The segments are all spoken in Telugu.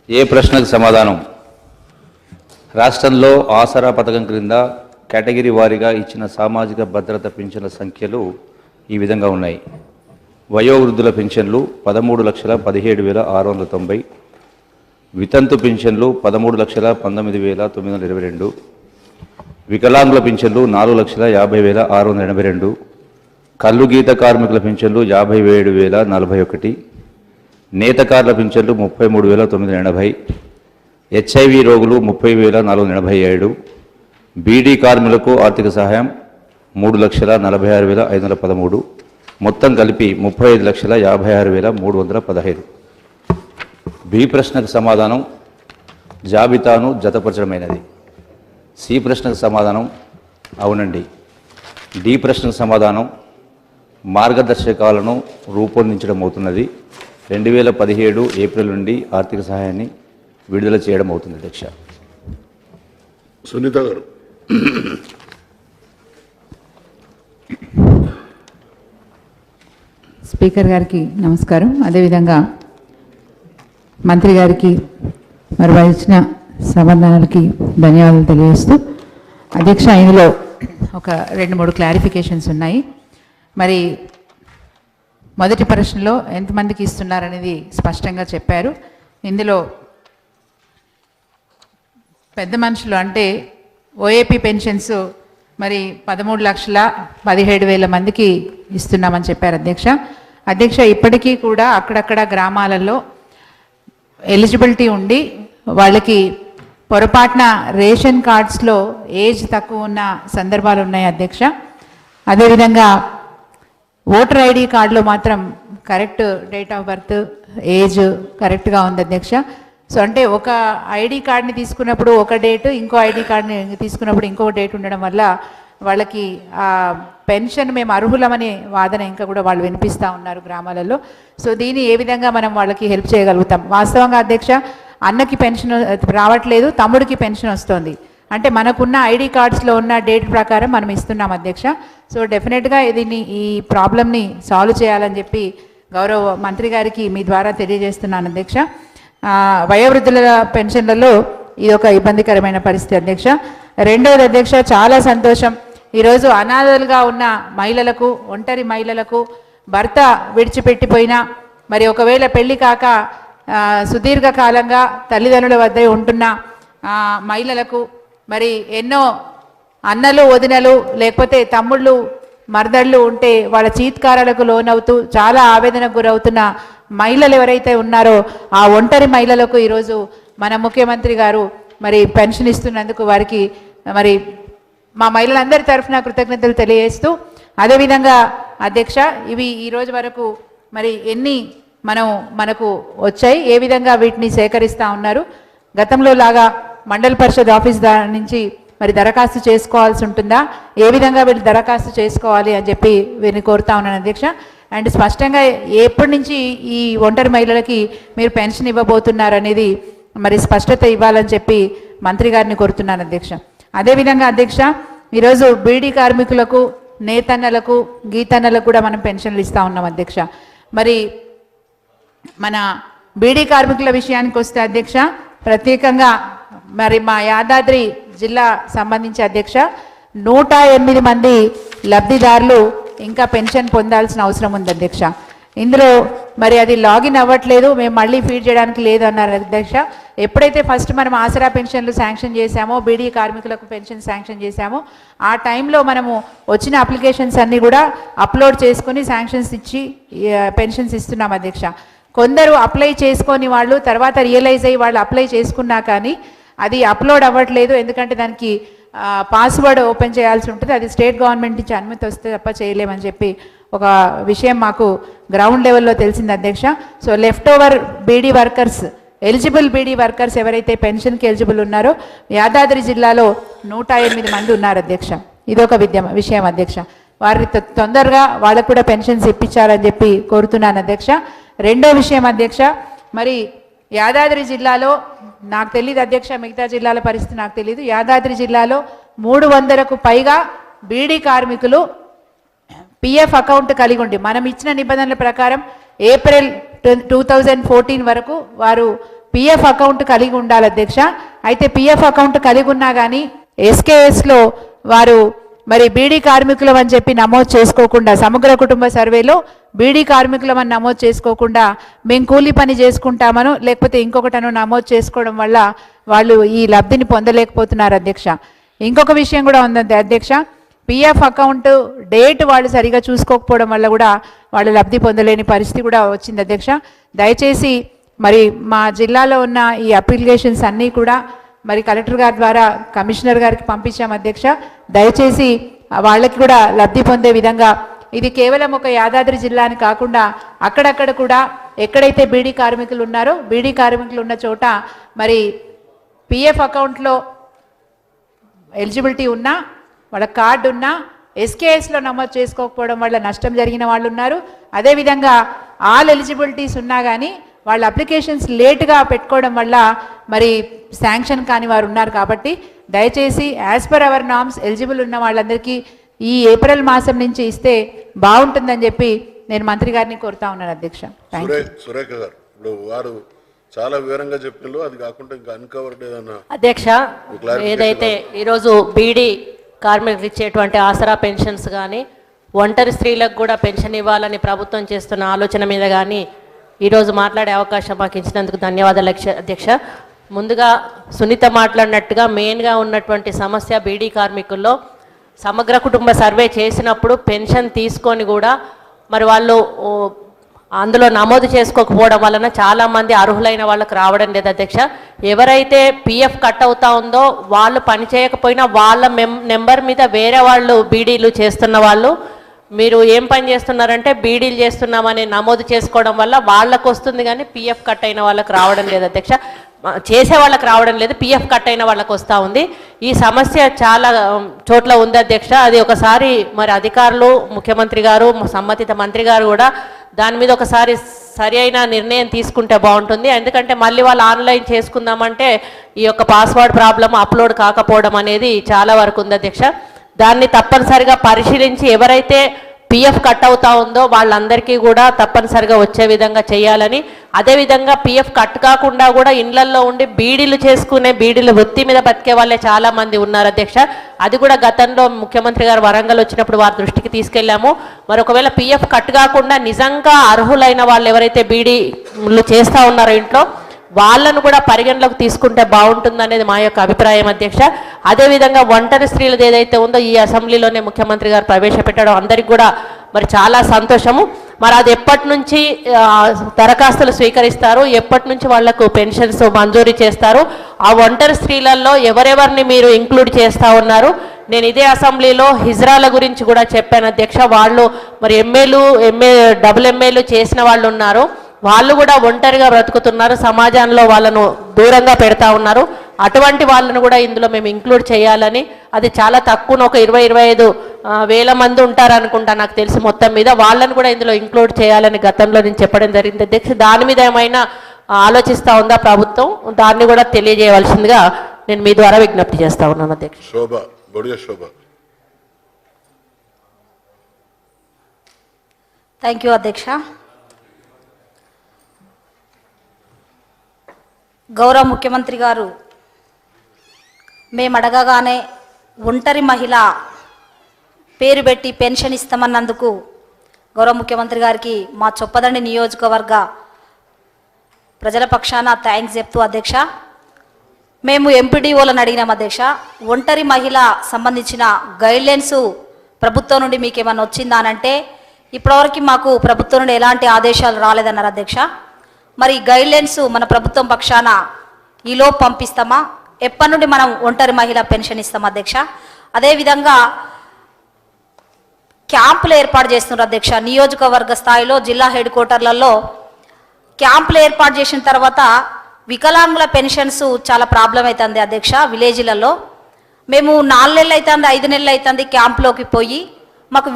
ఏ ప్రశ్నకు సమాధానం? రాష్ట్రంలో ఆసరా పథకం క్రింద కేటగిరీ వారీగా ఇచ్చిన సామాజిక భద్రత పింఛన్ల సంఖ్యలు ఈ విధంగా ఉన్నాయి. వయోవృద్ధుల పింఛన్లు 13,17,690, వితంతు పింఛన్లు 13,19,922, వికలాంగుల పింఛన్లు 4,50,682, కల్లు గీత కార్మికుల పింఛన్లు 57,041, నేతకారుల పింఛన్లు 33,980, హెచ్ఐవి రోగులు 30,487, బీడీ కార్మికులకు ఆర్థిక సహాయం 3,46,513, మొత్తం కలిపి 35,56,315. బి ప్రశ్నకు సమాధానం జాబితాను జతపరచడమైనది. సి ప్రశ్నకు సమాధానం అవునండి. డి ప్రశ్నకు సమాధానం మార్గదర్శకాలను రూపొందించడం అవుతున్నది. 2017 ఏప్రిల్ నుండి ఆర్థిక సహాయాన్ని విడుదల చేయడం అవుతుంది. అధ్యక్ష. సునీత గారు. స్పీకర్ గారికి నమస్కారం. అదేవిధంగా మంత్రి గారికి మరి ఇచ్చిన సమాధానాలకి ధన్యవాదాలు తెలియజేస్తూ, అధ్యక్ష ఇందులో ఒక 2-3 క్లారిఫికేషన్స్ ఉన్నాయి. మరి మొదటి ప్రశ్నలో ఎంతమందికి ఇస్తున్నారనేది స్పష్టంగా చెప్పారు. ఇందులో పెద్ద మనుషులు అంటే ఓఏపీ పెన్షన్స్ మరి 13,17,000 మందికి ఇస్తున్నామని చెప్పారు. అధ్యక్ష ఇప్పటికీ కూడా అక్కడక్కడ గ్రామాలలో ఎలిజిబిలిటీ ఉండి వాళ్ళకి పొరపాటున రేషన్ కార్డ్స్లో ఏజ్ తక్కువ ఉన్న సందర్భాలు ఉన్నాయి. అధ్యక్ష అదేవిధంగా ఓటర్ ఐడి కార్డులో మాత్రం correct date of birth age కరెక్ట్గా ఉంది. అధ్యక్ష సో అంటే ఒక ఐడి కార్డ్ని తీసుకున్నప్పుడు ఒక డేటు, ఇంకో ఐడి కార్డ్ని తీసుకున్నప్పుడు ఇంకో డేట్ ఉండడం వల్ల వాళ్ళకి ఆ పెన్షన్ మేము అర్హులమనే వాదన ఇంకా కూడా వాళ్ళు వినిపిస్తూ ఉన్నారు గ్రామాలలో. సో దీన్ని ఏ విధంగా మనం వాళ్ళకి హెల్ప్ చేయగలుగుతాం? వాస్తవంగా అధ్యక్ష అన్నకి పెన్షన్ రావట్లేదు, తమ్ముడికి పెన్షన్ వస్తుంది అంటే మనకున్న ఐడి కార్డ్స్లో ఉన్న డేట్ ప్రకారం మనం ఇస్తున్నాం. అధ్యక్ష సో డెఫినెట్గా దీన్ని ఈ ప్రాబ్లమ్ని సాల్వ్ చేయాలని చెప్పి గౌరవ మంత్రి గారికి మీ ద్వారా తెలియజేస్తున్నాను. అధ్యక్ష వయోవృద్ధుల పెన్షన్లలో ఇది ఒక ఇబ్బందికరమైన పరిస్థితి. అధ్యక్ష రెండవది అధ్యక్ష చాలా సంతోషం, ఈరోజు అనాథలుగా ఉన్న మహిళలకు, ఒంటరి మహిళలకు, భర్త విడిచిపెట్టిపోయినా మరి ఒకవేళ పెళ్లి కాక సుదీర్ఘకాలంగా తల్లిదండ్రుల వద్ద ఉంటున్న మహిళలకు మరి ఎన్నో అన్నలు, వదినలు లేకపోతే తమ్ముళ్ళు, మరదళ్ళు ఉంటే వాళ్ళ చీత్కారాలకు లోనవుతూ చాలా ఆవేదనకు గురవుతున్న మహిళలు ఎవరైతే ఉన్నారో ఆ ఒంటరి మహిళలకు ఈరోజు మన ముఖ్యమంత్రి గారు మరి పెన్షన్ ఇస్తున్నందుకు వారికి మరి మా మహిళలందరి తరఫున కృతజ్ఞతలు తెలియజేస్తూ, అదేవిధంగా అధ్యక్ష ఇవి ఈరోజు వరకు మరి ఎన్ని మనకు వచ్చాయి, ఏ విధంగా వీటిని సేకరిస్తూ ఉన్నారు? గతంలో లాగా మండల పరిషత్ ఆఫీస్ నుంచి మరి దరఖాస్తు చేసుకోవాల్సి ఉంటుందా? ఏ విధంగా వీళ్ళు దరఖాస్తు చేసుకోవాలి అని చెప్పి వీరిని కోరుతా ఉన్నాను. అధ్యక్ష అండ్ స్పష్టంగా ఎప్పటి నుంచి ఈ ఒంటరి మహిళలకి మీరు పెన్షన్ ఇవ్వబోతున్నారు అనేది మరి స్పష్టత ఇవ్వాలని చెప్పి మంత్రి గారిని కోరుతున్నాను. అధ్యక్ష అదేవిధంగా అధ్యక్ష ఈరోజు బీడీ కార్మికులకు, నేతన్నలకు, గీతన్నలకు కూడా మనం పెన్షన్లు ఇస్తూ ఉన్నాం. అధ్యక్ష మరి మన బీడీ కార్మికుల విషయానికి వస్తే అధ్యక్ష ప్రత్యేకంగా మరి మా యాదాద్రి జిల్లా సంబంధించి అధ్యక్ష 108 మంది లబ్ధిదారులు ఇంకా పెన్షన్ పొందాల్సిన అవసరం ఉంది. అధ్యక్ష ఇందులో మరి అది లాగిన్ అవ్వట్లేదు, మేము మళ్ళీ ఫీడ్ చేయడానికి లేదు అన్నారు. అధ్యక్ష ఎప్పుడైతే ఫస్ట్ మనం ఆసరా పెన్షన్లు శాంక్షన్ చేశామో, బీడీ కార్మికులకు పెన్షన్ శాంక్షన్ చేశామో ఆ టైంలో మనము వచ్చిన అప్లికేషన్స్ అన్నీ కూడా అప్లోడ్ చేసుకొని శాంక్షన్స్ ఇచ్చి పెన్షన్స్ ఇస్తున్నాం. అధ్యక్ష కొందరు అప్లై చేసుకొని వాళ్ళు తర్వాత రియలైజ్ అయ్యి వాళ్ళు అప్లై చేసుకున్నా కానీ అది అప్లోడ్ అవ్వట్లేదు, ఎందుకంటే దానికి పాస్వర్డ్ ఓపెన్ చేయాల్సి ఉంటుంది, అది స్టేట్ గవర్నమెంట్ నుంచి అనుమతి వస్తే తప్ప చేయలేమని చెప్పి ఒక విషయం మాకు గ్రౌండ్ లెవెల్లో తెలిసింది. అధ్యక్ష so left over beedi workers, eligible beedi workers ఎవరైతే పెన్షన్కి ఎలిజిబుల్ ఉన్నారో యాదాద్రి జిల్లాలో 108 మంది ఉన్నారు. అధ్యక్ష ఇదొక విషయం. అధ్యక్ష వారి తొందరగా వాళ్ళకు కూడా పెన్షన్స్ ఇప్పించాలని చెప్పి కోరుతున్నాను. అధ్యక్ష రెండో విషయం అధ్యక్ష మరి యాదాద్రి జిల్లాలో నాకు తెలియదు అధ్యక్ష, మిగతా జిల్లాల పరిస్థితి నాకు తెలియదు, యాదాద్రి జిల్లాలో 300కు పైగా బీడీ కార్మికులు పిఎఫ్ అకౌంట్ కలిగి ఉండి మనం ఇచ్చిన నిబంధనల ప్రకారం ఏప్రిల్ 2014 వరకు వారు పిఎఫ్ అకౌంట్ కలిగి ఉండాలి అధ్యక్ష. అయితే పిఎఫ్ అకౌంట్ కలిగి ఉన్నా కానీ ఎస్కేఎస్లో వారు మరి బీడీ కార్మికులం అని చెప్పి నమోదు చేసుకోకుండా, సమగ్ర కుటుంబ సర్వేలో బీడీ కార్మికులం అని నమోదు చేసుకోకుండా మేము కూలీ పని చేసుకుంటామనో లేకపోతే ఇంకొకటనో నమోదు చేసుకోవడం వల్ల వాళ్ళు ఈ లబ్ధిని పొందలేకపోతున్నారు అధ్యక్ష. ఇంకొక విషయం కూడా ఉంది అధ్యక్ష, పిఎఫ్ అకౌంట్ డేట్ వాళ్ళు సరిగా చూసుకోకపోవడం వల్ల కూడా వాళ్ళు లబ్ధి పొందలేని పరిస్థితి కూడా వచ్చింది అధ్యక్ష. దయచేసి మరి మా జిల్లాలో ఉన్న ఈ అప్లికేషన్స్ అన్నీ కూడా మరి కలెక్టర్ గారి ద్వారా కమిషనర్ గారికి పంపించాం అధ్యక్ష. దయచేసి వాళ్ళకి కూడా లబ్ధి పొందే విధంగా, ఇది కేవలం ఒక యాదాద్రి జిల్లా అని కాకుండా అక్కడక్కడ కూడా ఎక్కడైతే బీడీ కార్మికులు ఉన్నారో బీడీ కార్మికులు ఉన్న చోట మరి పిఎఫ్ అకౌంట్లో ఎలిజిబిలిటీ ఉన్నా, వాళ్ళ కార్డు ఉన్నా ఎస్కేఎస్లో నమోదు చేసుకోకపోవడం వల్ల నష్టం జరిగిన వాళ్ళు ఉన్నారు. అదేవిధంగా ఆల్ ఎలిజిబిలిటీస్ ఉన్నా కానీ వాళ్ళ అప్లికేషన్స్ లేట్గా పెట్టుకోవడం వల్ల మరి శాంక్షన్ కాని వారు ఉన్నారు. కాబట్టి దయచేసి as per our norms eligible ఉన్న వాళ్ళందరికీ ఈ ఏప్రిల్ మాసం నుంచి ఇస్తే బాగుంటుందని చెప్పి నేను మంత్రి గారిని కోరుతా ఉన్నాను అధ్యక్ష. సురేఖ గారు ఇప్పుడు వారు చాలా వివరంగా చెప్పిన, అది కాకుండా ఇంకా అన్కవర్డ్ ఏదన్నా అధ్యక్ష, ఏదైతే ఈరోజు బీడీ కార్మికులకు ఇచ్చేటువంటి ఆసరా పెన్షన్స్ కానీ ఒంటరి స్త్రీలకు కూడా పెన్షన్ ఇవ్వాలని ప్రభుత్వం చేస్తున్న ఆలోచన మీద కానీ ఈరోజు మాట్లాడే అవకాశం మాకు ఇచ్చినందుకు ధన్యవాదాలు అధ్యక్ష. ముందుగా సునీత మాట్లాడినట్టుగా మెయిన్గా ఉన్నటువంటి సమస్య బీడీ కార్మికుల్లో సమగ్ర కుటుంబ సర్వే చేసినప్పుడు పెన్షన్ తీసుకొని కూడా మరి వాళ్ళు అందులో నమోదు చేసుకోకపోవడం వలన చాలామంది అర్హులైన వాళ్ళకి రావడం లేదు అధ్యక్ష. ఎవరైతే పిఎఫ్ కట్ అవుతా ఉందో వాళ్ళు పని చేయకపోయినా వాళ్ళ నెంబర్ మీద వేరే వాళ్ళు బీడీలు చేస్తున్న వాళ్ళు మీరు ఏం పని చేస్తున్నారంటే బీడీలు చేస్తున్నామని నమోదు చేసుకోవడం వల్ల వాళ్ళకు వస్తుంది కానీ పిఎఫ్ కట్ అయిన వాళ్ళకి రావడం లేదు అధ్యక్ష. చేసే వాళ్ళకి రావడం లేదు, పిఎఫ్ కట్ అయిన వాళ్ళకి వస్తూ ఉంది. ఈ సమస్య చాలా చోట్ల ఉంది అధ్యక్ష. అది ఒకసారి మరి అధికారులు, ముఖ్యమంత్రి గారు, సంబంధిత మంత్రి గారు కూడా దాని మీద ఒకసారి సరి అయిన నిర్ణయం తీసుకుంటే బాగుంటుంది. ఎందుకంటే మళ్ళీ వాళ్ళు ఆన్లైన్ చేసుకుందామంటే ఈ యొక్క పాస్వర్డ్ ప్రాబ్లం అప్లోడ్ కాకపోవడం అనేది చాలా వరకు ఉంది అధ్యక్ష. దాన్ని తప్పనిసరిగా పరిశీలించి ఎవరైతే పిఎఫ్ కట్ అవుతా ఉందో వాళ్ళందరికీ కూడా తప్పనిసరిగా వచ్చే విధంగా చేయాలని, అదేవిధంగా పిఎఫ్ కట్ కాకుండా కూడా ఇండ్లల్లో ఉండి బీడీలు చేసుకునే బీడీల వృత్తి మీద బతికే వాళ్ళే చాలామంది ఉన్నారు అధ్యక్ష. అది కూడా గతంలో ముఖ్యమంత్రి గారు వరంగల్ వచ్చినప్పుడు వారి దృష్టికి తీసుకెళ్ళాము. మరి ఒకవేళ పిఎఫ్ కట్ కాకుండా నిజంగా అర్హులైన వాళ్ళు ఎవరైతే బీడీలు చేస్తూ ఉన్నారో ఇంట్లో వాళ్ళను కూడా పరిగణలోకి తీసుకుంటే బాగుంటుంది అనేది మా యొక్క అభిప్రాయం అధ్యక్ష. అదేవిధంగా ఒంటరి స్త్రీలది ఏదైతే ఉందో ఈ అసెంబ్లీలోనే ముఖ్యమంత్రి గారు ప్రవేశపెట్టడం అందరికీ కూడా మరి చాలా సంతోషము. మరి అది ఎప్పటి నుంచి దరఖాస్తులు స్వీకరిస్తారు, ఎప్పటి నుంచి వాళ్లకు పెన్షన్స్ మంజూరు చేస్తారు, ఆ ఒంటరి స్త్రీలలో ఎవరెవరిని మీరు ఇంక్లూడ్ చేస్తూ ఉన్నారు? నేను ఇదే అసెంబ్లీలో హిజ్రాల గురించి కూడా చెప్పాను అధ్యక్ష. వాళ్ళు మరి డబుల్ ఎమ్మెల్యేలు చేసిన వాళ్ళు ఉన్నారు, వాళ్ళు కూడా ఒంటరిగా బ్రతుకుతున్నారు, సమాజంలో వాళ్ళను దూరంగా పెడతా ఉన్నారు. అటువంటి వాళ్ళను కూడా ఇందులో మేము ఇంక్లూడ్ చేయాలని, అది చాలా తక్కువ, ఒక 20-25 వేల మంది ఉంటారు అనుకుంటా నాకు తెలిసి మొత్తం మీద, వాళ్ళను కూడా ఇందులో ఇంక్లూడ్ చేయాలని గతంలో నేను చెప్పడం జరిగింది అధ్యక్ష. దాని మీద ఏమైనా ఆలోచిస్తూ ఉందా ప్రభుత్వం? దాన్ని కూడా తెలియజేయవలసిందిగా నేను మీ ద్వారా విజ్ఞప్తి చేస్తా ఉన్నాను అధ్యక్ష. థ్యాంక్ యూ అధ్యక్ష. గౌరవ ముఖ్యమంత్రి గారు మేము అడగగానే ఒంటరి మహిళ పేరు పెట్టి పెన్షన్ ఇస్తామన్నందుకు గౌరవ ముఖ్యమంత్రి గారికి మా చొప్పదండి నియోజకవర్గ ప్రజల పక్షాన థ్యాంక్స్ చెప్తూ అధ్యక్ష, మేము ఎంపీడీఓలను అడిగినాం అధ్యక్ష, ఒంటరి మహిళ సంబంధించిన గైడ్లైన్స్ ప్రభుత్వం నుండి మీకు ఏమైనా వచ్చిందా అనంటే ఇప్పటివరకు మాకు ప్రభుత్వం నుండి ఎలాంటి ఆదేశాలు రాలేదన్నారు అధ్యక్ష. మరి గైడ్లైన్స్ మన ప్రభుత్వం పక్షాన ఈలో పంపిస్తామా? ఎప్పటి నుండి మనం ఒంటరి మహిళ పెన్షన్ ఇస్తాం అధ్యక్ష? అదేవిధంగా క్యాంపులు ఏర్పాటు చేస్తున్నారు అధ్యక్ష. నియోజకవర్గ స్థాయిలో జిల్లా హెడ్ క్వార్టర్లలో క్యాంపులు ఏర్పాటు చేసిన తర్వాత వికలాంగుల పెన్షన్స్ చాలా ప్రాబ్లం అవుతుంది అధ్యక్ష. విలేజ్లలో మేము 4 నెలలు అవుతుంది, 5 నెలలు అవుతుంది క్యాంపులోకి పోయి, మాకు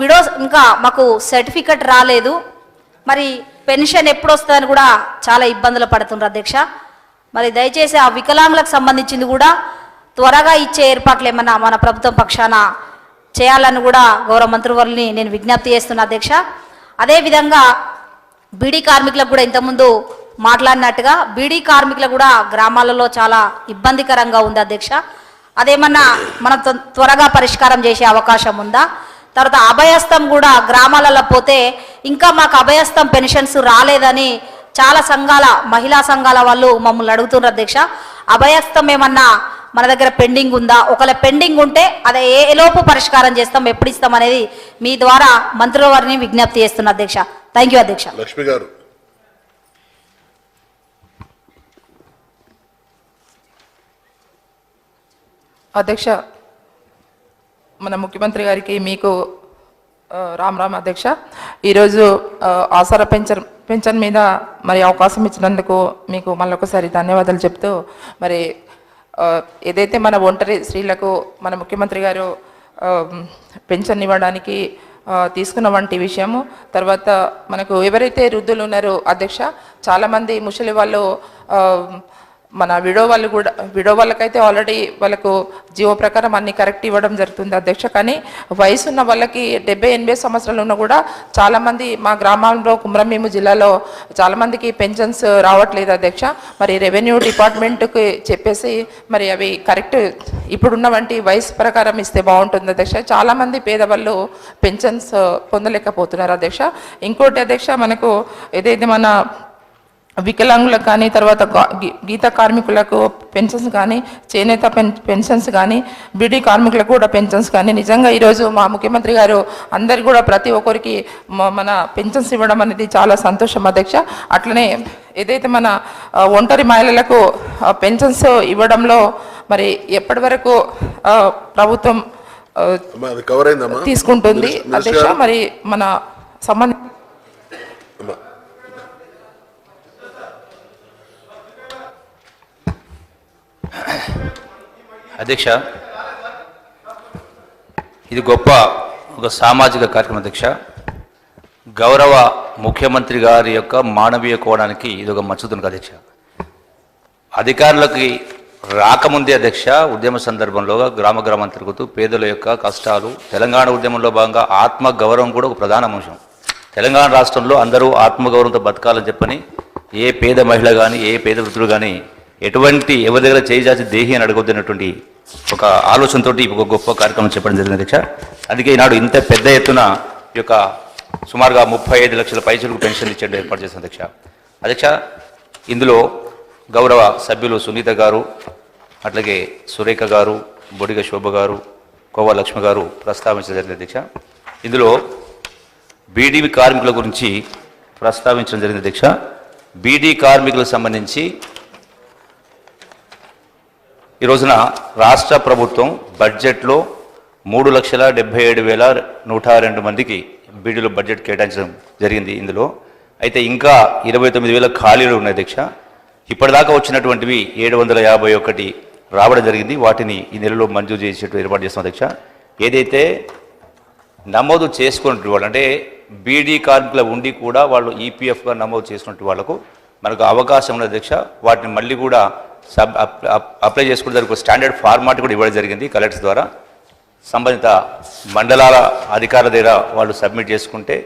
ఇంకా మాకు సర్టిఫికెట్ రాలేదు. మరి పెన్షన్ ఎప్పుడు వస్తుందని కూడా చాలా ఇబ్బందులు పడుతున్నారు అధ్యక్ష. మరి దయచేసి ఆ వికలాంగులకు సంబంధించింది కూడా త్వరగా ఇచ్చే ఏర్పాట్లు ఏమన్నా మన ప్రభుత్వం పక్షాన చేయాలని కూడా గౌరవ మంత్రివర్యుల్ని నేను విజ్ఞప్తి చేస్తున్నా అధ్యక్ష. అదేవిధంగా బీడీ కార్మికులకు కూడా ఇంతకుముందు మాట్లాడినట్టుగా బీడీ కార్మికులు కూడా గ్రామాలలో చాలా ఇబ్బందికరంగా ఉంది అధ్యక్ష. అదేమన్నా మనం త్వరగా పరిష్కారం చేసే అవకాశం ఉందా? తర్వాత అభయస్థం కూడా గ్రామాలలో పోతే ఇంకా మాకు అభయస్థం పెన్షన్స్ రాలేదని చాలా సంఘాల మహిళా సంఘాల వాళ్ళు మమ్మల్ని అడుగుతున్నారు అధ్యక్ష. అభయస్థం ఏమన్నా మన దగ్గర పెండింగ్ ఉందా? ఒకవేళ పెండింగ్ ఉంటే అది ఏ లోపు పరిష్కారం చేస్తాం, ఎప్పుడు ఇస్తాం అనేది మీ ద్వారా మంత్రుల వారిని విజ్ఞప్తి చేస్తున్నా అధ్యక్ష. థ్యాంక్ యూ అధ్యక్ష. లక్ష్మి గారు. అధ్యక్ష, మన ముఖ్యమంత్రి గారికి మీకు రామ్ రామ్ అధ్యక్ష. ఈరోజు ఆసరా పెన్షన్ మీద మరి అవకాశం ఇచ్చినందుకు మీకు మళ్ళొకసారి ధన్యవాదాలు చెప్తూ, మరి ఏదైతే మన ఒంటరి స్త్రీలకు మన ముఖ్యమంత్రి గారు పెన్షన్ ఇవ్వడానికి తీసుకున్న వంటి విషయము, తర్వాత మనకు ఎవరైతే వృద్ధులు ఉన్నారో అధ్యక్ష, చాలామంది ముసలి వాళ్ళు మన విడో వాళ్ళకైతే ఆల్రెడీ వాళ్ళకు జీవో ప్రకారం అన్ని కరెక్ట్ ఇవ్వడం జరుగుతుంది అధ్యక్ష. కానీ వయసు ఉన్న వాళ్ళకి 70-80 సంవత్సరాలు ఉన్నా కూడా చాలామంది మా గ్రామంలో కుమ్రంభీము జిల్లాలో చాలామందికి పెన్షన్స్ రావట్లేదు అధ్యక్ష. మరి రెవెన్యూ డిపార్ట్మెంట్కి చెప్పేసి మరి అవి కరెక్ట్ ఇప్పుడున్న వంటి వయసు ప్రకారం ఇస్తే బాగుంటుంది అధ్యక్ష. చాలామంది పేదవాళ్ళు పెన్షన్స్ పొందలేకపోతున్నారు అధ్యక్ష. ఇంకోటి అధ్యక్ష, మనకు ఏదైతే మన వికలాంగులకు కానీ, తర్వాత గీత కార్మికులకు పెన్షన్స్ కానీ, చేనేత పెన్షన్స్ కానీ, బీడీ కార్మికులకు కూడా పెన్షన్స్ కానీ, నిజంగా ఈరోజు మా ముఖ్యమంత్రి గారు అందరు కూడా ప్రతి ఒక్కరికి మన పెన్షన్స్ ఇవ్వడం అనేది చాలా సంతోషం అధ్యక్ష. అట్లనే ఏదైతే మన ఒంటరి మహిళలకు పెన్షన్స్ ఇవ్వడంలో మరి ఎప్పటి వరకు ప్రభుత్వం తీసుకుంటుంది అధ్యక్ష? మరి మన సంబంధ అధ్యక్ష, ఇది గొప్ప ఒక సామాజిక కార్యక్రమం అధ్యక్ష. గౌరవ ముఖ్యమంత్రి గారి యొక్క మానవీయ కోణానికి ఇది ఒక మచ్చుతున్నది అధ్యక్ష. అధికారులకి రాకముందే అధ్యక్ష, ఉద్యమ సందర్భంలో గ్రామం తిరుగుతూ పేదల యొక్క కష్టాలు, తెలంగాణ ఉద్యమంలో భాగంగా ఆత్మగౌరవం కూడా ఒక ప్రధాన అంశం. తెలంగాణ రాష్ట్రంలో అందరూ ఆత్మగౌరవంతో బతకాలని చెప్పని ఏ పేద మహిళ కానీ, ఏ పేద వృద్ధులు కానీ ఎటువంటి ఎవరి దగ్గర చేయాల్సి దేహి అని అడగొద్దన్నటువంటి ఒక ఆలోచనతో ఒక గొప్ప కార్యక్రమం చెప్పడం జరిగింది అధ్యక్ష. అందుకే ఈనాడు ఇంత పెద్ద ఎత్తున ఈ యొక్క సుమారుగా 35 లక్షల పైసలకు పెన్షన్ ఇచ్చే ఏర్పాటు చేసిన అధ్యక్ష. ఇందులో గౌరవ సభ్యులు సునీత గారు, అట్లాగే సురేఖ గారు, బొడిగ శోభ గారు, కోవ లక్ష్మి గారు ప్రస్తావించడం జరిగింది అధ్యక్ష. ఇందులో బీడీ కార్మికుల గురించి ప్రస్తావించడం జరిగింది అధ్యక్ష. బీడీ కార్మికులకు సంబంధించి ఈ రోజున రాష్ట్ర ప్రభుత్వం బడ్జెట్లో 3,77,102 మందికి బీడీలో బడ్జెట్ కేటాయించడం జరిగింది. ఇందులో అయితే ఇంకా 29,000 ఖాళీలు ఉన్నాయి అధ్యక్ష. ఇప్పటిదాకా వచ్చినటువంటివి 751 రావడం జరిగింది. వాటిని ఈ నెలలో మంజూరు చేసేట్టు ఏర్పాటు చేస్తాం అధ్యక్ష. ఏదైతే నమోదు చేసుకున్నట్టు వాళ్ళు, అంటే బీడీ కార్మికుల ఉండి కూడా వాళ్ళు ఈపీఎఫ్గా నమోదు చేసుకున్నట్టు వాళ్ళకు మనకు అవకాశం ఉంది అధ్యక్ష. వాటిని మళ్ళీ కూడా అప్లై చేసుకుంటే దానికి ఒక స్టాండర్డ్ ఫార్మాట్ కూడా ఇవ్వడం జరిగింది కలెక్టర్స్ ద్వారా. సంబంధిత మండలాల అధికారుల దగ్గర వాళ్ళు సబ్మిట్ చేసుకుంటే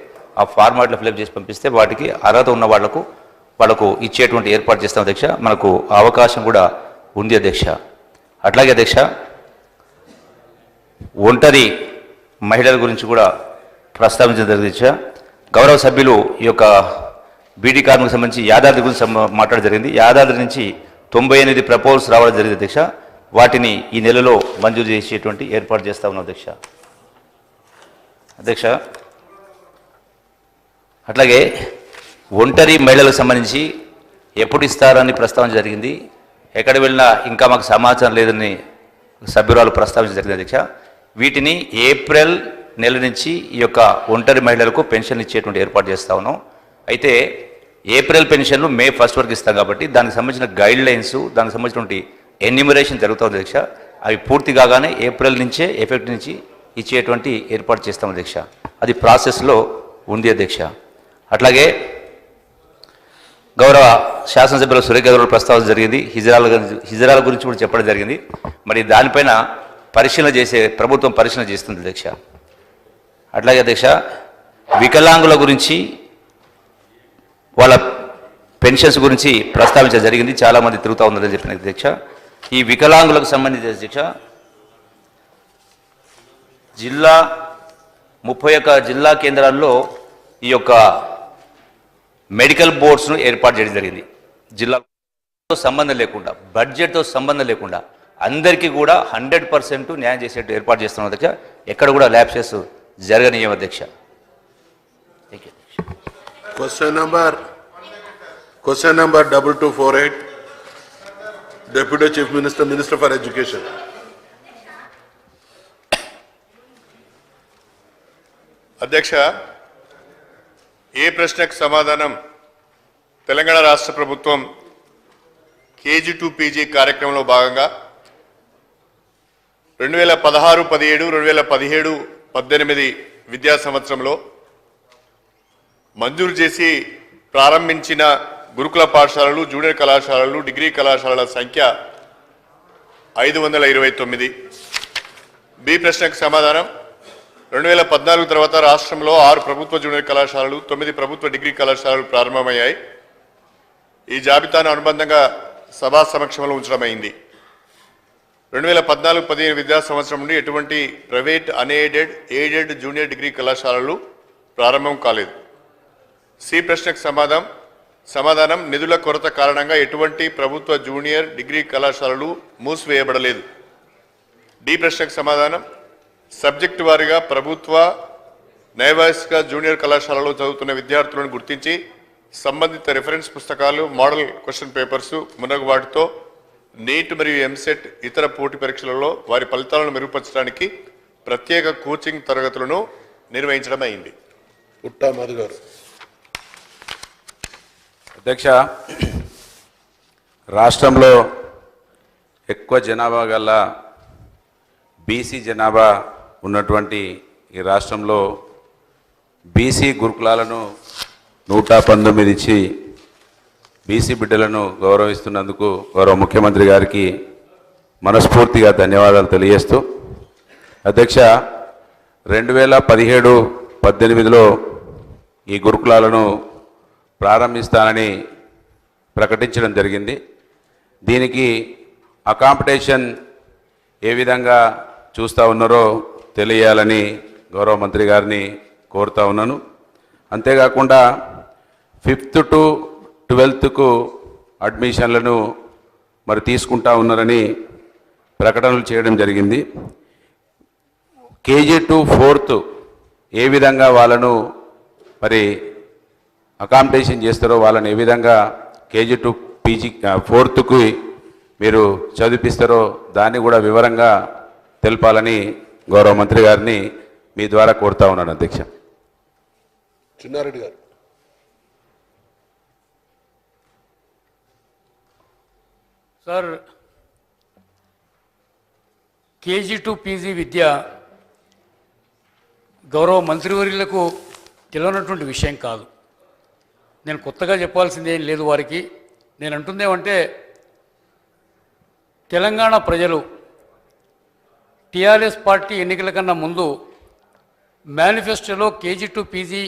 ఆ ఫార్మాట్లో ఫిల్అప్ చేసి పంపిస్తే వాటికి అర్హత ఉన్న వాళ్ళకు ఇచ్చేటువంటి ఏర్పాటు చేస్తాం అధ్యక్ష. మనకు అవకాశం కూడా ఉంది అధ్యక్ష. అట్లాగే అధ్యక్ష, ఒంటరి మహిళల గురించి కూడా ప్రస్తావించడం జరిగింది అధ్యక్ష. గౌరవ సభ్యులు ఈ యొక్క బీడీ కార్మికులకు సంబంధించి యాదాద్రి గురించి మాట్లాడడం జరిగింది. యాదాద్రి నుంచి 98 ప్రపోజల్స్ రావడం జరిగింది అధ్యక్ష. వాటిని ఈ నెలలో మంజూరు చేసేటువంటి ఏర్పాటు చేస్తా ఉన్నాం అధ్యక్ష. అట్లాగే ఒంటరి మహిళలకు సంబంధించి ఎప్పుడు ఇస్తారని ప్రస్తావన జరిగింది. ఎక్కడ వెళ్ళినా ఇంకా మాకు సమాచారం లేదని సభ్యురాలు ప్రస్తావించడం జరిగింది అధ్యక్ష. వీటిని ఏప్రిల్ నెల నుంచి ఈ యొక్క ఒంటరి మహిళలకు పెన్షన్ ఇచ్చేటువంటి ఏర్పాటు చేస్తా ఉన్నాం. అయితే ఏప్రిల్ పెన్షన్లు మే 1 వరకు ఇస్తాం కాబట్టి దానికి సంబంధించిన గైడ్ లైన్స్, దానికి సంబంధించినటువంటి ఎన్యూమరేషన్ జరుగుతుంది అధ్యక్ష. అవి పూర్తి కాగానే ఏప్రిల్ నుంచే ఎఫెక్ట్ నుంచి ఇచ్చేటువంటి ఏర్పాటు చేస్తాం అధ్యక్ష. అది ప్రాసెస్లో ఉంది అధ్యక్ష. అట్లాగే గౌరవ శాసనసభ్యుల సురేఖ గారు ప్రస్తావన జరిగింది. హిజరాల గురించి కూడా చెప్పడం జరిగింది. మరి దానిపైన ప్రభుత్వం పరిశీలన చేస్తుంది అధ్యక్ష. అట్లాగే అధ్యక్ష, వికలాంగుల గురించి వాళ్ళ పెన్షన్స్ గురించి ప్రస్తావించడం జరిగింది. చాలామంది తిరుగుతూ ఉందని చెప్పిన అధ్యక్ష. ఈ వికలాంగులకు సంబంధించి అధ్యక్ష జిల్లా 31 జిల్లా కేంద్రాల్లో ఈ యొక్క మెడికల్ బోర్డ్స్ను ఏర్పాటు చేయడం జరిగింది. జిల్లాతో సంబంధం లేకుండా, బడ్జెట్తో సంబంధం లేకుండా అందరికీ కూడా 100% న్యాయం చేసేట్టు ఏర్పాటు చేస్తున్నాం అధ్యక్ష. ఎక్కడ కూడా ల్యాప్సెస్ జరగనీయం అధ్యక్ష. Question number 2248, Deputy Chief Minister, Minister for Education. అధ్యక్ష, ఏ ప్రశ్నకు సమాధానం తెలంగాణ రాష్ట్ర ప్రభుత్వం కేజీ టు పీజీ కార్యక్రమంలో భాగంగా 2016-17, 2017-18 విద్యా సంవత్సరంలో మంజూరు చేసి ప్రారంభించిన గురుకుల పాఠశాలలు, జూనియర్ కళాశాలలు, డిగ్రీ కళాశాలల సంఖ్య 529. బి ప్రశ్నకు సమాధానం 2014 తర్వాత రాష్ట్రంలో 6 ప్రభుత్వ జూనియర్ కళాశాలలు, 9 ప్రభుత్వ డిగ్రీ కళాశాలలు ప్రారంభమయ్యాయి. ఈ జాబితాను అనుబంధంగా సభా సమక్షంలో ఉంచడమైంది. 2014-15 విద్యా సంవత్సరం నుండి ఎటువంటి private, unaided, aided junior degree కళాశాలలు ప్రారంభం కాలేదు. సి ప్రశ్నకు సమాధానం నిధుల కొరత కారణంగా ఎటువంటి ప్రభుత్వ జూనియర్ డిగ్రీ కళాశాలలు మూసివేయబడలేదు. డి ప్రశ్నకు సమాధానం సబ్జెక్టు వారీగా ప్రభుత్వ, నైవాసిక జూనియర్ కళాశాలలో చదువుతున్న విద్యార్థులను గుర్తించి సంబంధిత రిఫరెన్స్ పుస్తకాలు, మోడల్ క్వశ్చన్ పేపర్స్ మున్నగు వాటితో నీట్ మరియు ఎంసెట్ ఇతర పోటీ పరీక్షలలో వారి ఫలితాలను మెరుగుపరచడానికి ప్రత్యేక కోచింగ్ తరగతులను నిర్వహించడం అయింది. పుట్టా మధు గారు. అధ్యక్ష, రాష్ట్రంలో ఎక్కువ జనాభా గల బీసీ జనాభా ఉన్నటువంటి ఈ రాష్ట్రంలో బీసీ గురుకులాలను 119 ఇచ్చి బీసీ బిడ్డలను గౌరవిస్తున్నందుకు గౌరవ ముఖ్యమంత్రి గారికి మనస్ఫూర్తిగా ధన్యవాదాలు తెలియజేస్తూ, అధ్యక్ష 2017-18లో ఈ గురుకులాలను ప్రారంభిస్తానని ప్రకటించడం జరిగింది. దీనికి అకాంపిటేషన్ ఏ విధంగా చూస్తూ ఉన్నారో తెలియాలని గౌరవ మంత్రి గారిని కోరుతా ఉన్నాను. అంతేకాకుండా 5th to 12కు అడ్మిషన్లను మరి తీసుకుంటా ఉన్నారని ప్రకటనలు చేయడం జరిగింది. కేజీ టు 4th ఏ విధంగా వాళ్ళను మరి అకామిడేషన్ చేస్తారో వాళ్ళని ఏ విధంగా కేజీ టు పీజీ 4థ్కు మీరు చదివిపిస్తారో దాన్ని కూడా వివరంగా తెలపాలని గౌరవ మంత్రి గారిని మీ ద్వారా కోరుతా ఉన్నాను అధ్యక్ష. చిన్నారెడ్డి గారు. సార్, కేజీ టు పీజీ విద్య గౌరవ మంత్రివర్యులకు తెలియనటువంటి విషయం కాదు. నేను కొత్తగా చెప్పాల్సిందేం లేదు వారికి. నేను అంటుందేమంటే, తెలంగాణ ప్రజలు టీఆర్ఎస్ పార్టీ ఎన్నికల కన్నా ముందు మేనిఫెస్టోలో కేజీ టు పీజీ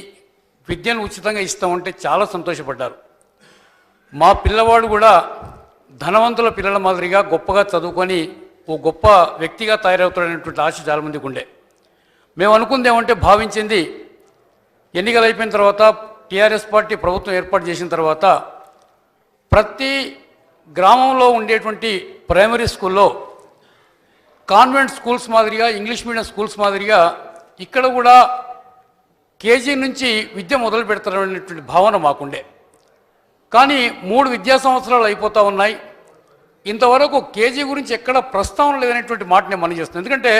విద్యను ఉచితంగా ఇస్తామంటే చాలా సంతోషపడ్డారు. మా పిల్లవాడు కూడా ధనవంతుల పిల్లల మాదిరిగా గొప్పగా చదువుకొని ఓ గొప్ప వ్యక్తిగా తయారవుతాడనేటువంటి ఆశ చాలామందికి ఉండే. మేము అనుకుందేమంటే, భావించింది ఎన్నికలు అయిపోయిన తర్వాత టీఆర్ఎస్ పార్టీ ప్రభుత్వం ఏర్పాటు చేసిన తర్వాత ప్రతి గ్రామంలో ఉండేటువంటి ప్రైమరీ స్కూల్లో కాన్వెంట్ స్కూల్స్ మాదిరిగా, ఇంగ్లీష్ మీడియం స్కూల్స్ మాదిరిగా ఇక్కడ కూడా కేజీ నుంచి విద్య మొదలు పెడతారనేటువంటి భావన మాకుండే. కానీ 3 విద్యా సంవత్సరాలు అయిపోతూ ఉన్నాయి, ఇంతవరకు కేజీ గురించి ఎక్కడ ప్రస్తావన లేదనేటువంటి మాట నేను మనం చేస్తున్నాను. ఎందుకంటే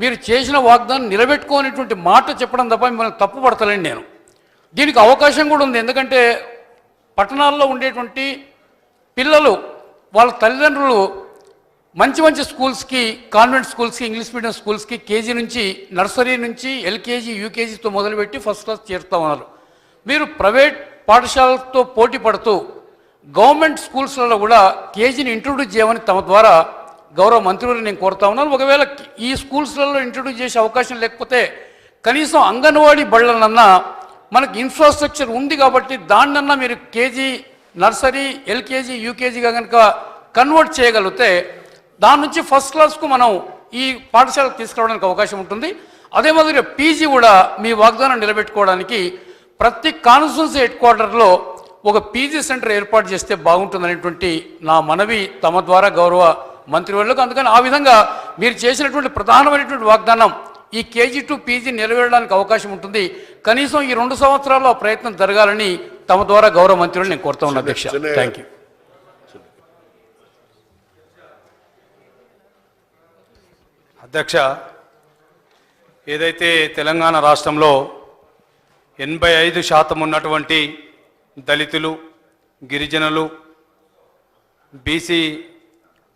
మీరు చేసిన వాగ్దానం నిలబెట్టుకోనేటువంటి మాట చెప్పడం తప్ప మిమ్మల్ని తప్పు పడతలేండి నేను. దీనికి అవకాశం కూడా ఉంది. ఎందుకంటే పట్టణాల్లో ఉండేటువంటి పిల్లలు వాళ్ళ తల్లిదండ్రులు మంచి మంచి స్కూల్స్కి, కాన్వెంట్ స్కూల్స్కి, ఇంగ్లీష్ మీడియం స్కూల్స్కి కేజీ నుంచి, నర్సరీ నుంచి ఎల్కేజీ, యూకేజీతో మొదలుపెట్టి ఫస్ట్ క్లాస్ చేరుతూ ఉన్నారు. మీరు ప్రైవేట్ పాఠశాలతో పోటీ పడుతూ గవర్నమెంట్ స్కూల్స్లలో కూడా కేజీని ఇంట్రొడ్యూస్ చేయమని తమ ద్వారా గౌరవ మంత్రివర్యులు నేను కోరుతా ఉన్నాను. ఒకవేళ ఈ స్కూల్స్లలో ఇంట్రొడ్యూస్ చేసే అవకాశం లేకపోతే కనీసం అంగన్వాడీ బళ్ళనన్నా మనకి ఇన్ఫ్రాస్ట్రక్చర్ ఉంది కాబట్టి దాన్నన్నా మీరు కేజీ నర్సరీ ఎల్కేజీ యూకేజీగా కనుక కన్వర్ట్ చేయగలిగితే దాని నుంచి ఫస్ట్ క్లాస్కు మనం ఈ పాఠశాలకు తీసుకురావడానికి అవకాశం ఉంటుంది. అదే మాదిరిగా పీజీ కూడా మీ వాగ్దానం నిలబెట్టుకోవడానికి ప్రతి కాన్స్టిట్యున్సీ హెడ్ క్వార్టర్లో ఒక పీజీ సెంటర్ ఏర్పాటు చేస్తే బాగుంటుందనేటువంటి నా మనవి తమ ద్వారా గౌరవ మంత్రివర్యులకు. అందుకని ఆ విధంగా మీరు చేసినటువంటి ప్రధానమైనటువంటి వాగ్దానం ఈ కేజీ టు పీజీ నెరవేరడానికి అవకాశం ఉంటుంది. కనీసం ఈ 2 సంవత్సరాల్లో ఆ ప్రయత్నం జరగాలని తమ ద్వారా గౌరవ మంత్రులు నేను కోరుతా ఉన్నా అధ్యక్ష. Thank you. అధ్యక్ష, ఏదైతే తెలంగాణ రాష్ట్రంలో 85% ఉన్నటువంటి దళితులు, గిరిజనులు, బీసీ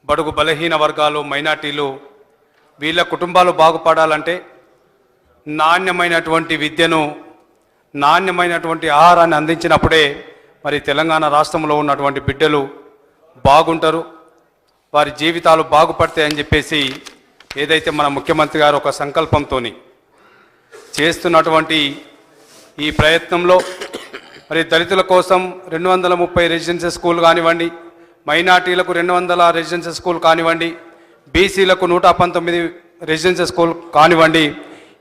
బడుగు బలహీన వర్గాలు, మైనార్టీలు వీళ్ళ కుటుంబాలు బాగుపడాలంటే నాణ్యమైనటువంటి విద్యను, నాణ్యమైనటువంటి ఆహారాన్ని అందించినప్పుడే మరి తెలంగాణ రాష్ట్రంలో ఉన్నటువంటి బిడ్డలు బాగుంటారు, వారి జీవితాలు బాగుపడతాయని చెప్పేసి ఏదైతే మన ముఖ్యమంత్రి గారు ఒక సంకల్పంతో చేస్తున్నటువంటి ఈ ప్రయత్నంలో మరి దళితుల కోసం 230 రెసిడెన్షియల్ స్కూల్ కానివ్వండి, మైనార్టీలకు 200 రెసిడెన్షియల్ స్కూల్ కానివ్వండి, బీసీలకు 119 రెసిడెన్షియల్ స్కూల్ కానివ్వండి,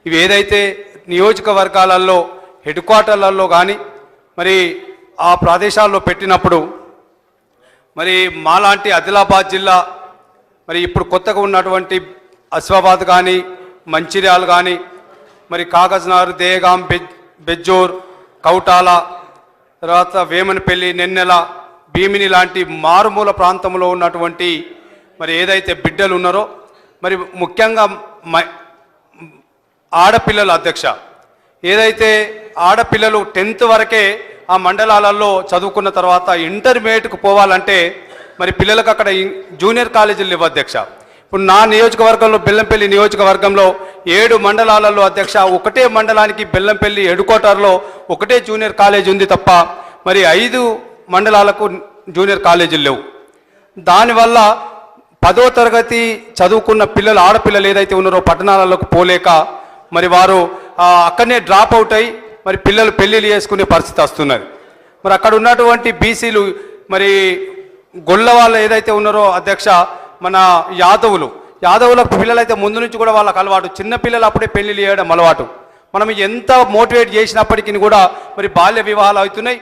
ఇవి ఏదైతే నియోజకవర్గాలలో హెడ్ క్వార్టర్లలో కానీ మరి ఆ ప్రదేశాల్లో పెట్టినప్పుడు మరి మాలాంటి ఆదిలాబాద్ జిల్లా మరి ఇప్పుడు కొత్తగా ఉన్నటువంటి అస్వాబాద్ కానీ, మంచిర్యాల కానీ, మరి కాగజ్నగర్, దేగాం, బెజ్జోర్, కౌటాల, తర్వాత వేమనపల్లి, నెన్నెల, భీమిని లాంటి మారుమూల ప్రాంతంలో ఉన్నటువంటి మరి ఏదైతే బిడ్డలు ఉన్నారో మరి ముఖ్యంగా ఆడపిల్లల అధ్యక్ష, ఏదైతే ఆడపిల్లలు 10th వరకే ఆ మండలాలలో చదువుకున్న తర్వాత ఇంటర్మీడియట్కు పోవాలంటే మరి పిల్లలకు అక్కడ జూనియర్ కాలేజీలు లేవు అధ్యక్ష. ఇప్పుడు నా నియోజకవర్గంలో బెల్లంపల్లి నియోజకవర్గంలో 7 మండలాలలో అధ్యక్ష ఒకటే మండలానికి బెల్లంపల్లి హెడ్ క్వార్టర్లో ఒకటే జూనియర్ కాలేజ్ ఉంది తప్ప మరి 5 మండలాలకు జూనియర్ కాలేజీలు లేవు. దానివల్ల 10వ తరగతి చదువుకున్న పిల్లలు, ఆడపిల్లలు ఏదైతే ఉన్నారో పట్టణాలకు పోలేక మరి వారు అక్కడనే డ్రాప్ అవుట్ అయ్యి మరి పిల్లలు పెళ్ళిళ్ళు చేసుకునే పరిస్థితి వస్తున్నది. మరి అక్కడ ఉన్నటువంటి బీసీలు మరి గొల్ల వాళ్ళు ఏదైతే ఉన్నారో అధ్యక్ష మన యాదవులకు పిల్లలైతే ముందు నుంచి కూడా వాళ్ళకి అలవాటు, చిన్న పిల్లలు అప్పుడే పెళ్ళిళ్ళు చేయడం అలవాటు. మనం ఎంత మోటివేట్ చేసినప్పటికీ కూడా మరి బాల్య వివాహాలు అవుతున్నాయి.